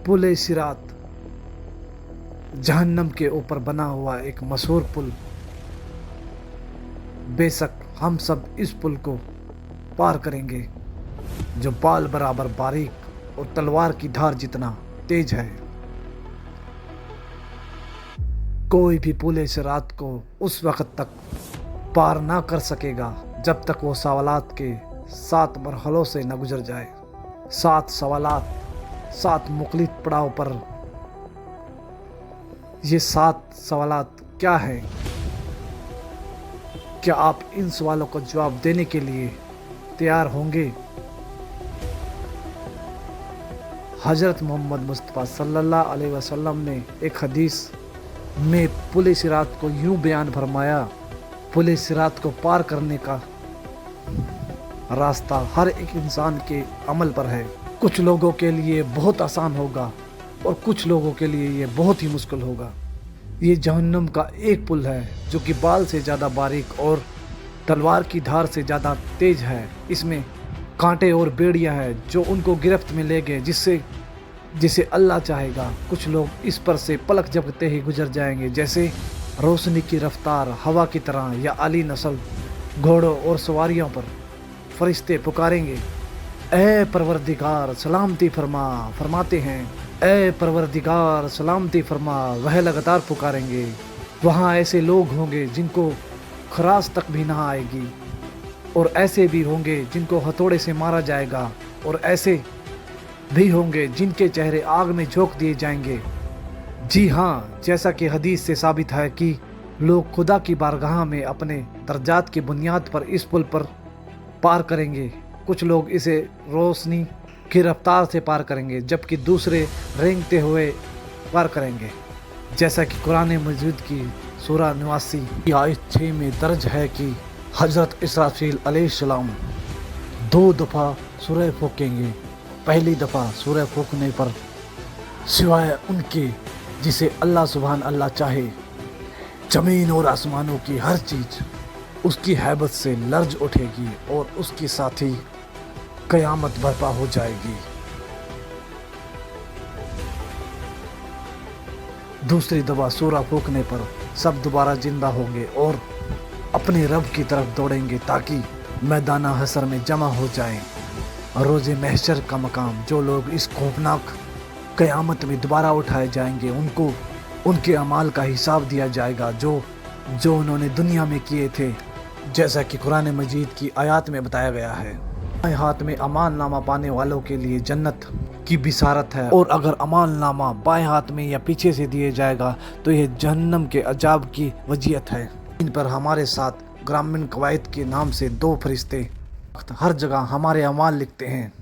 पुल सिरात जहन्नम के ऊपर बना हुआ एक मशहूर पुल। बेशक हम सब इस पुल को पार करेंगे जो बाल बराबर बारीक और तलवार की धार जितना तेज है। कोई भी पुल सिरात को उस वक्त तक पार ना कर सकेगा जब तक वो सवालात के 7 मरहलों से न गुजर जाए। 7 सवालात, 7 मुख्तलिफ पड़ाव पर। ये 7 सवालात क्या है? क्या आप इन सवालों का जवाब देने के लिए तैयार होंगे? हजरत मोहम्मद मुस्तफ़ा सल्लल्लाहु अलैहि वसल्लम ने एक हदीस में पुल सिरात को यूं बयान फरमाया, पुल सिरात को पार करने का रास्ता हर एक इंसान के अमल पर है। कुछ लोगों के लिए बहुत आसान होगा और कुछ लोगों के लिए ये बहुत ही मुश्किल होगा। ये जहन्नम का एक पुल है जो कि बाल से ज़्यादा बारीक और तलवार की धार से ज़्यादा तेज है। इसमें कांटे और बेड़ियाँ हैं जो उनको गिरफ्त में ले गए, जिसे अल्लाह चाहेगा। कुछ लोग इस पर से पलक झपकते ही गुजर जाएंगे, जैसे रोशनी की रफ्तार हवा की तरह, या आली नस्ल घोड़ों और सवारियों पर फरिश्ते पुकारेंगे, ए परवरदिगार सलामती फरमाते हैं, ए परवरदिगार सलामती फरमा। वह लगातार पुकारेंगे। वहाँ ऐसे लोग होंगे जिनको खराश तक भी ना आएगी, और ऐसे भी होंगे जिनको हथौड़े से मारा जाएगा, और ऐसे भी होंगे जिनके चेहरे आग में झोंक दिए जाएंगे। जी हाँ, जैसा कि हदीस से साबित है कि लोग खुदा की बारगाह में अपने दर्जात की बुनियाद पर इस पुल पर पार करेंगे। कुछ लोग इसे रोशनी की रफ्तार से पार करेंगे, जबकि दूसरे रेंगते हुए पार करेंगे। जैसा कि कुरान मजीद की सूरा 89 की आयत 6 में दर्ज है कि हजरत इसराफील अलैहिस्सलाम 2 दफ़ा सूरह फूकेंगे। पहली दफ़ा सूरह फूकने पर सिवाय उनके जिसे अल्लाह सुभान अल्लाह चाहे, ज़मीन और आसमानों की हर चीज़ उसकी हैबत से लर्ज उठेगी और उसके साथ ही क़यामत बर्पा हो जाएगी। दूसरी दफ़ा सूरा फूकने पर सब दोबारा जिंदा होंगे और अपने रब की तरफ दौड़ेंगे ताकि मैदाना हशर में जमा हो जाएं। रोज़े महशर का मकाम, जो लोग इस खौफनाक क़यामत में दोबारा उठाए जाएंगे, उनको उनके अमाल का हिसाब दिया जाएगा जो उन्होंने दुनिया में किए थे, जैसा कि कुरान मजीद की आयत में बताया गया है। बाएं हाथ में अमाल नामा पाने वालों के लिए जन्नत की बिसारत है, और अगर अमाल नामा बाएं हाथ में या पीछे से दिए जाएगा तो यह जहन्नम के अजाब की वजियत है। इन पर हमारे साथ ग्रामीण कवायद के नाम से 2 फरिश्ते हर जगह हमारे अमाल लिखते हैं,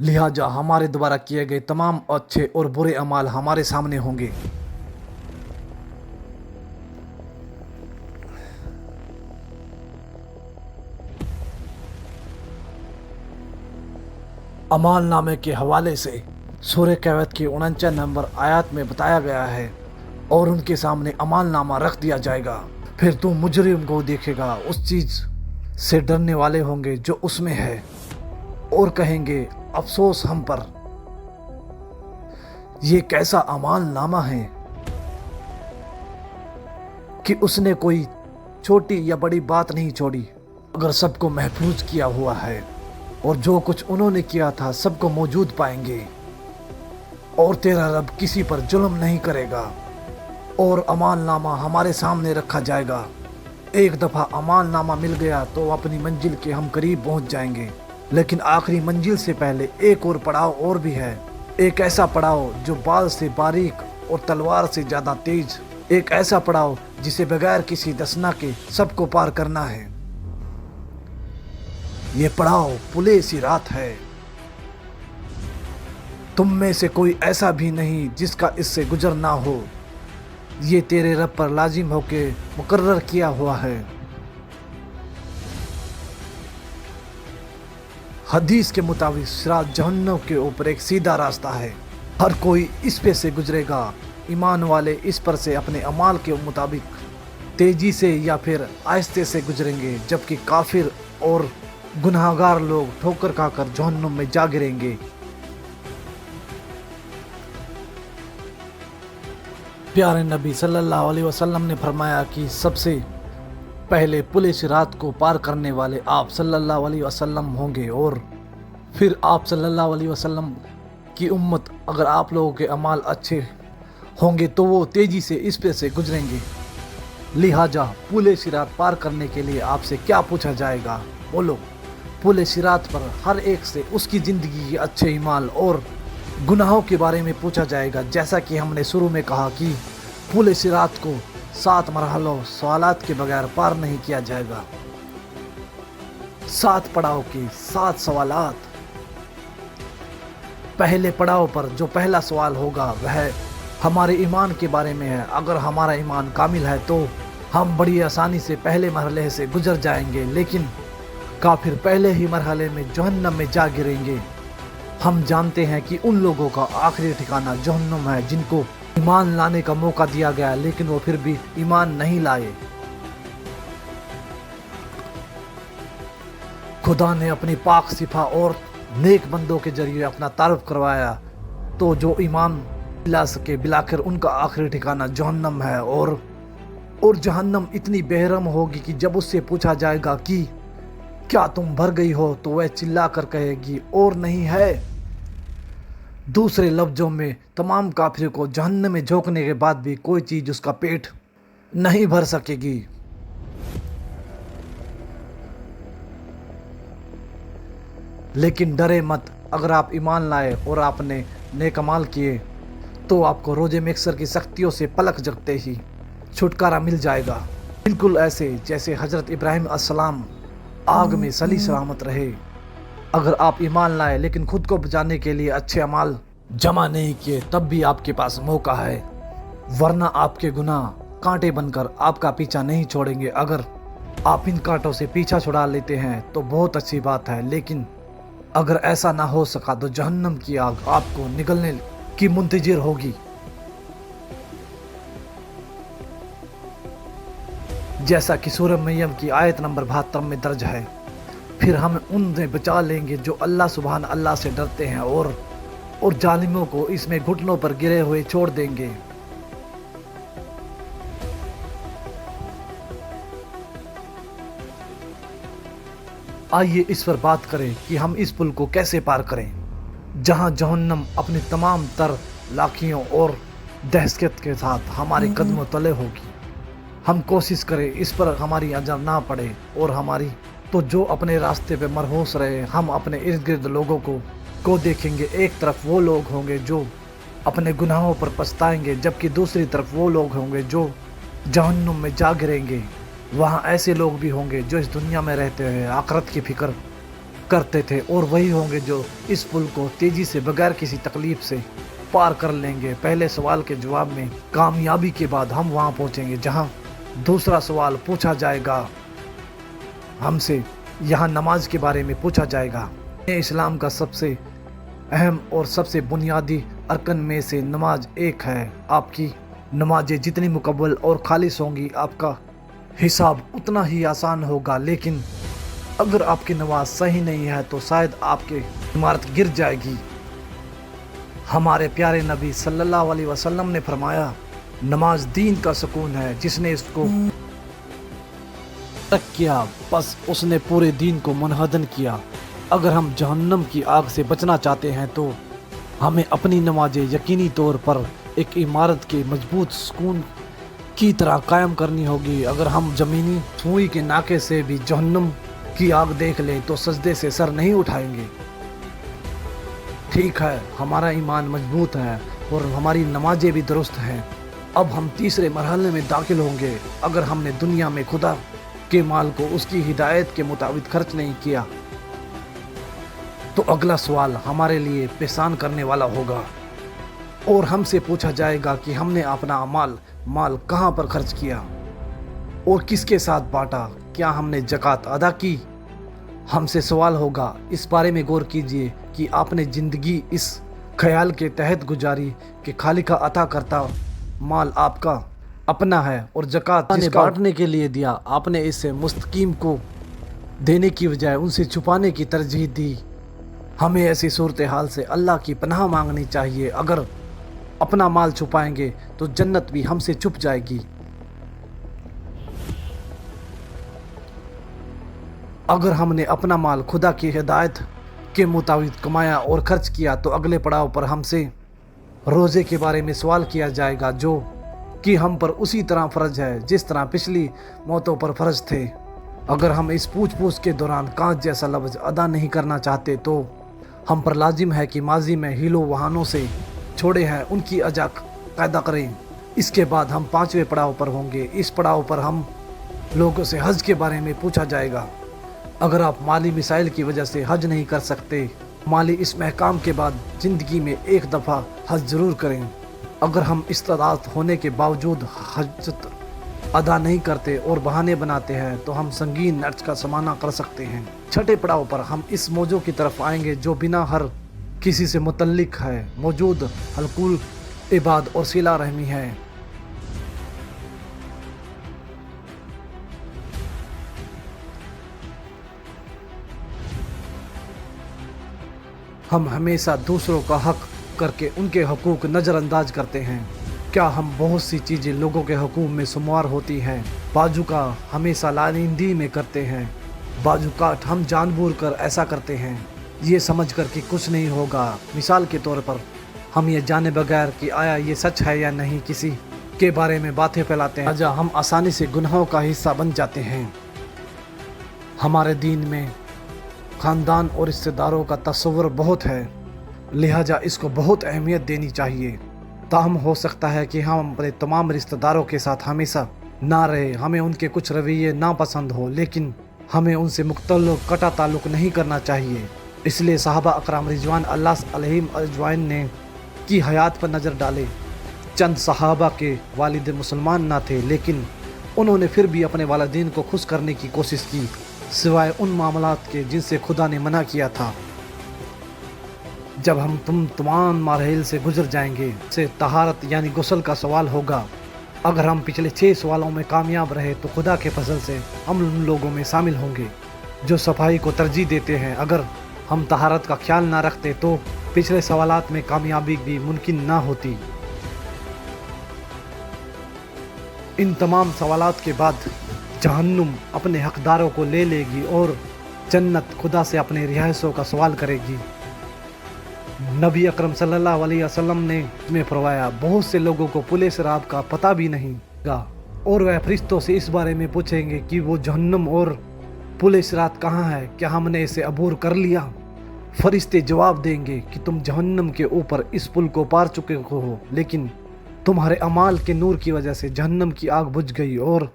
लिहाजा हमारे द्वारा किए गए तमाम अच्छे और बुरे अमाल हमारे सामने होंगे। अमाल नामे के हवाले से सूरह कहवत की 49 नंबर आयत में बताया गया है, और उनके सामने अमाल नामा रख दिया जाएगा। फिर तू मुजरिम को देखेगा, उस चीज़ से डरने वाले होंगे जो उसमें है, और कहेंगे अफसोस हम पर। ये कैसा अमाल नामा है कि उसने कोई छोटी या बड़ी बात नहीं छोड़ी, अगर सबको महफूज किया हुआ है, और जो कुछ उन्होंने किया था सबको मौजूद पाएंगे, और तेरा रब किसी पर जुल्म नहीं करेगा। और अमाल नामा हमारे सामने रखा जाएगा। एक दफ़ा अमाल नामा मिल गया तो अपनी मंजिल के हम करीब पहुंच जाएंगे, लेकिन आखिरी मंजिल से पहले एक और पड़ाव और भी है। एक ऐसा पड़ाव जो बाल से बारीक और तलवार से ज़्यादा तेज, एक ऐसा पड़ाव जिसे बगैर किसी दसना के सबको पार करना है। ये पड़ाव पुल सिरात है। तुम में से कोई ऐसा भी नहीं जिसका इससे गुजर ना हो। ये तेरे रब पर लाजिम होके मुकर्रर किया हुआ है। हदीस के मुताबिक सिरात जहन्नम के ऊपर एक सीधा रास्ता है। हर कोई इस पे से गुजरेगा। ईमान वाले इस पर से अपने अमाल के मुताबिक तेजी से या फिर आहिस्ते से गुजरेंगे, जबकि काफिर और गुनाहगार लोग ठोकर खाकर जहन्नुम में जा गिरेंगे। प्यारे नबी सल्लल्लाहु अलैहि वसल्लम ने फरमाया कि सबसे पहले पुल सिरात को पार करने वाले आप सल्लल्लाहु अलैहि वसल्लम होंगे और फिर आप सल्लल्लाहु अलैहि वसल्लम की उम्मत। अगर आप लोगों के अमाल अच्छे होंगे तो वो तेज़ी से इस पे से गुजरेंगे। लिहाजा पुल सिरात पार करने के लिए आपसे क्या पूछा जाएगा? बोलो। पुल सिरात पर हर एक से उसकी ज़िंदगी के अच्छे ईमाल और गुनाहों के बारे में पूछा जाएगा। जैसा कि हमने शुरू में कहा कि पुल सिरात को 7 मरहलों सवालात के बगैर पार नहीं किया जाएगा। 7 पड़ाव के 7 सवालात। पहले पड़ाव पर जो पहला सवाल होगा वह हमारे ईमान के बारे में है। अगर हमारा ईमान कामिल है तो हम बड़ी आसानी से पहले मरहले से गुजर जाएंगे, लेकिन काफिर पहले ही मरहले में जहन्नम में जा गिरेंगे। हम जानते हैं कि उन लोगों का आखिरी ठिकाना जहन्नम है जिनको ईमान लाने का मौका दिया गया लेकिन वो फिर भी ईमान नहीं लाए। खुदा ने अपनी पाक सिफा और नेक बंदों के जरिए अपना तारुफ करवाया, तो जो ईमान ला सके बिलाकर उनका आखिरी ठिकाना जहन्नम है। और जहन्नम इतनी बेरहम होगी कि जब उससे पूछा जाएगा कि क्या तुम भर गई हो, तो वह चिल्ला कर कहेगी और नहीं है। दूसरे लफ्जों में तमाम काफिर को जहन्नम में झोंकने के बाद भी कोई चीज़ उसका पेट नहीं भर सकेगी। लेकिन डरे मत, अगर आप ईमान लाए और आपने नेक अमाल किए तो आपको रोजे मिक्सर की सख्तियों से पलक झपकते ही छुटकारा मिल जाएगा। बिल्कुल ऐसे जैसे हजरत इब्राहिम अस्सलाम आग में सली सलामत रहे। अगर आप ईमान लाए लेकिन खुद को बचाने के लिए अच्छे अमाल जमा नहीं किए तब भी आपके पास मौका है, वरना आपके गुनाह कांटे बनकर आपका पीछा नहीं छोड़ेंगे। अगर आप इन कांटों से पीछा छुड़ा लेते हैं तो बहुत अच्छी बात है, लेकिन अगर ऐसा ना हो सका तो जहन्नम की आग आपको निगलने की मुंतजिर होगी। जैसा कि सूरह मरियम की आयत नंबर 72 में दर्ज है, फिर हम उन्हें बचा लेंगे जो अल्लाह सुभान अल्लाह से डरते हैं और जालिमों को इसमें घुटनों पर गिरे हुए छोड़ देंगे। आइए इस पर बात करें कि हम इस पुल को कैसे पार करें, जहां जहन्नम अपनी तमाम तर लाखियों और दहशत के साथ हमारे कदमों तले होगी। हम कोशिश करें इस पर हमारी नजर ना पड़े और हमारी तो जो अपने रास्ते पे मरहूस रहे, हम अपने इर्द गिर्द लोगों को देखेंगे। एक तरफ वो लोग होंगे जो अपने गुनाहों पर पछताएंगे, जबकि दूसरी तरफ वो लोग होंगे जो जहन्नुम में जा गिरेंगे। वहाँ ऐसे लोग भी होंगे जो इस दुनिया में रहते हुए आखिरत की फिक्र करते थे, और वही होंगे जो इस पुल को तेज़ी से बगैर किसी तकलीफ से पार कर लेंगे। पहले सवाल के जवाब में कामयाबी के बाद हम वहाँ पहुँचेंगे जहाँ दूसरा सवाल पूछा जाएगा हमसे। यहाँ नमाज के बारे में पूछा जाएगा। इस्लाम का सबसे अहम और सबसे बुनियादी अरकन में से नमाज एक है। आपकी नमाजें जितनी मुकब्बल और खालिस होंगी आपका हिसाब उतना ही आसान होगा, लेकिन अगर आपकी नमाज सही नहीं है तो शायद आपकी इमारत गिर जाएगी। हमारे प्यारे नबी सल्लल्लाहु अलैहि वसल्लम ने फरमाया, नमाज दीन का सुकून है, जिसने इसको तक किया बस उसने पूरे दीन को मुनहदम किया। अगर हम जहन्नम की आग से बचना चाहते हैं तो हमें अपनी नमाजें यकीनी तौर पर एक इमारत के मजबूत सुकून की तरह कायम करनी होगी। अगर हम ज़मीनी सुई के नाके से भी जहन्नम की आग देख लें तो सजदे से सर नहीं उठाएंगे। ठीक है, हमारा ईमान मजबूत है और हमारी नमाजें भी दुरुस्त हैं। अब हम तीसरे मरहले में दाखिल होंगे। अगर हमने दुनिया में खुदा के माल को उसकी हिदायत के मुताबिक खर्च नहीं किया तो अगला सवाल हमारे लिए परेशान करने वाला होगा और हमसे पूछा जाएगा कि हमने अपना माल कहाँ पर खर्च किया और किसके साथ बांटा। क्या हमने ज़कात अदा की? हमसे सवाल होगा। इस बारे में गौर कीजिए कि आपने ज़िंदगी इस ख्याल के तहत गुजारी कि खालिका अता करता माल आपका अपना है और ज़कात जिसका बांटने के लिए दिया, आपने इसे मुस्तकीम को देने की बजाय उनसे छुपाने की तरजीह दी। हमें ऐसी सूरत हाल से अल्लाह की पनाह मांगनी चाहिए। अगर अपना माल छुपाएंगे तो जन्नत भी हमसे छुप जाएगी। अगर हमने अपना माल खुदा की हिदायत के मुताबिक कमाया और खर्च किया तो अगले पड़ाव पर हमसे रोज़े के बारे में सवाल किया जाएगा, जो कि हम पर उसी तरह फ़र्ज है जिस तरह पिछली मौतों पर फ़र्ज थे। अगर हम इस पूछ के दौरान कांच जैसा लफ्ज़ अदा नहीं करना चाहते तो हम पर लाजिम है कि माजी में हीलो वहानों से छोड़े हैं उनकी अजा पैदा करें। इसके बाद हम 5वें पड़ाव पर होंगे। इस पड़ाव पर हम लोगों से हज के बारे में पूछा जाएगा। अगर आप माली मिसाइल की वजह से हज नहीं कर सकते, माली इस महकाम के बाद ज़िंदगी में एक दफ़ा हज ज़रूर करें। अगर हम इस्तादात होने के बावजूद हज अदा नहीं करते और बहाने बनाते हैं तो हम संगीन नर्ज का सामना कर सकते हैं। छठे पड़ाव पर हम इस मौजू की तरफ आएंगे जो बिना हर किसी से मुतल्लिक है, मौजूद हलकुल इबाद और सिला रहमी है। हम हमेशा दूसरों का हक करके उनके हकूक़ नज़रअंदाज करते हैं। क्या हम बहुत सी चीज़ें लोगों के हकूक़ में शुमार होती हैं, बाजू का हमेशा लानिंदी में करते हैं, बाजू काट हम जानबूझ कर ऐसा करते हैं ये समझ कर कि कुछ नहीं होगा। मिसाल के तौर पर हम ये जाने बगैर कि आया ये सच है या नहीं किसी के बारे में बातें फैलाते हैं, लिहाजा हम आसानी से गुनाहों का हिस्सा बन जाते हैं। हमारे दीन में ख़ानदान और रिश्तेदारों का तस्वुर बहुत है, लिहाजा इसको बहुत अहमियत देनी चाहिए। ताहम हो सकता है कि हम अपने तमाम रिश्तेदारों के साथ हमेशा ना रहे, हमें उनके कुछ रवैये नापसंद हो, लेकिन हमें उनसे मुख्तलिफ कटा ताल्लुक़ नहीं करना चाहिए। इसलिए सहाबा अकराम रिजवान अल्लाह अलैहिम अजमाइन ने की हयात पर नज़र डाले। चंद सहाबा के वालिद मुसलमान ना थे, लेकिन उन्होंने फिर भी अपने वालिदैन को खुश करने की कोशिश की, सिवाय उन मामलात के जिनसे खुदा ने मना किया था। जब हम तमाम मराहिल से गुजर जाएंगे से तहारत यानी गुस्ल का सवाल होगा। अगर हम पिछले 6 सवालों में कामयाब रहे तो खुदा के फजल से हम उन लोगों में शामिल होंगे जो सफाई को तरजीह देते हैं। अगर हम तहारत का ख्याल ना रखते तो पिछले सवालात में कामयाबी भी मुमकिन ना होती। इन तमाम सवालात के बाद जहन्नुम अपने हकदारों को ले लेगी और जन्नत खुदा से अपने रिहायशों का सवाल करेगी। नबी अकरम सल्लल्लाहु अलैहि वसल्लम ने इसमें फरमाया, बहुत से लोगों को पुले सिरात का पता भी नहीं गा और वह फरिश्तों से इस बारे में पूछेंगे कि वो जहन्नुम और पुले सिरात कहाँ है, क्या हमने इसे अबूर कर लिया। फरिश्ते जवाब देंगे कि तुम जहन्नुम के ऊपर इस पुल को पार चुके हो, लेकिन तुम्हारे अमाल के नूर की वजह से जहन्नुम की आग बुझ गई और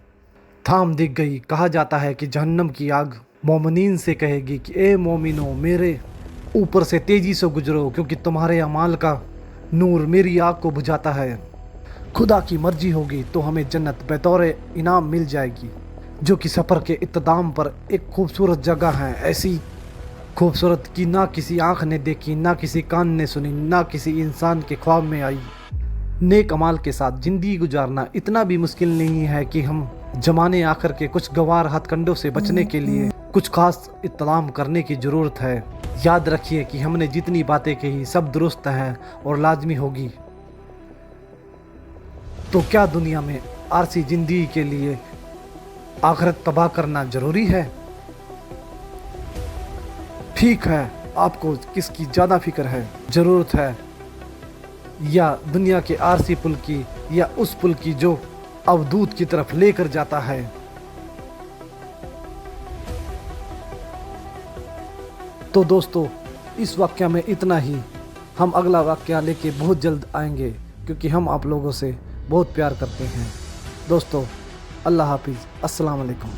थाम दिख गई। कहा जाता है कि जहन्नुम की आग मोमिनीन से कहेगी कि ए मोमिनो, मेरे ऊपर से तेज़ी से गुजरो, क्योंकि तुम्हारे अमाल का नूर मेरी आग को बुझाता है। खुदा की मर्जी होगी तो हमें जन्नत बतौर इनाम मिल जाएगी, जो कि सफ़र के इत्तदाम पर एक खूबसूरत जगह है। ऐसी खूबसूरत कि ना किसी आँख ने देखी, ना किसी कान ने सुनी, ना किसी इंसान के ख्वाब में आई। नेक अमाल के साथ ज़िंदगी गुजारना इतना भी मुश्किल नहीं है कि हम जमाने आखिर के कुछ गवार हथकंडों से बचने के लिए कुछ खास इत्तलाम करने की ज़रूरत है। याद रखिए कि हमने जितनी बातें कही सब दुरुस्त हैं और लाजमी होगी। तो क्या दुनिया में आरसी ज़िंदगी के लिए आखिरत तबाह करना ज़रूरी है? ठीक है, आपको किसकी ज़्यादा फिक्र है, ज़रूरत है, या दुनिया के आरसी पुल की, या उस पुल की जो अवधूत की तरफ लेकर जाता है। तो दोस्तों, इस वाक़या में इतना ही। हम अगला वाक़या लेके बहुत जल्द आएंगे, क्योंकि हम आप लोगों से बहुत प्यार करते हैं। दोस्तों, अल्लाह हाफिज़, अस्सलाम वालेकुम।